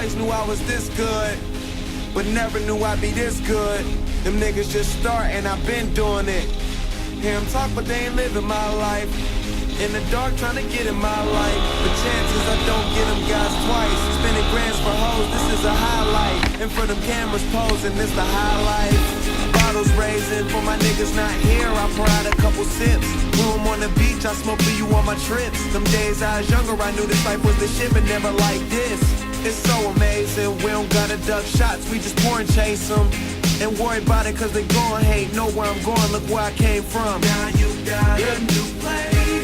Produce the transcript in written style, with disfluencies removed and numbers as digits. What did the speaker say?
always knew I was this good, but never knew I'd be this good. Them niggas just starting, I've been doing it. Hear them talk, but they ain't living my life. In the dark, trying to get in my light. The chances I don't get them guys twice. Spending grands for hoes, this is a highlight. And for them cameras posing, this the highlight. Bottles raising for my niggas not here. I pour out a couple sips. Room on the beach, I smoke for you on my trips. Them days I was younger, I knew this life was the shit, but never like this. It's so amazing, we don't gotta duck shots, we just pour and chase them. And worry about it cause they gon' hate, know where I'm going, look where I came from. Now you got a new place.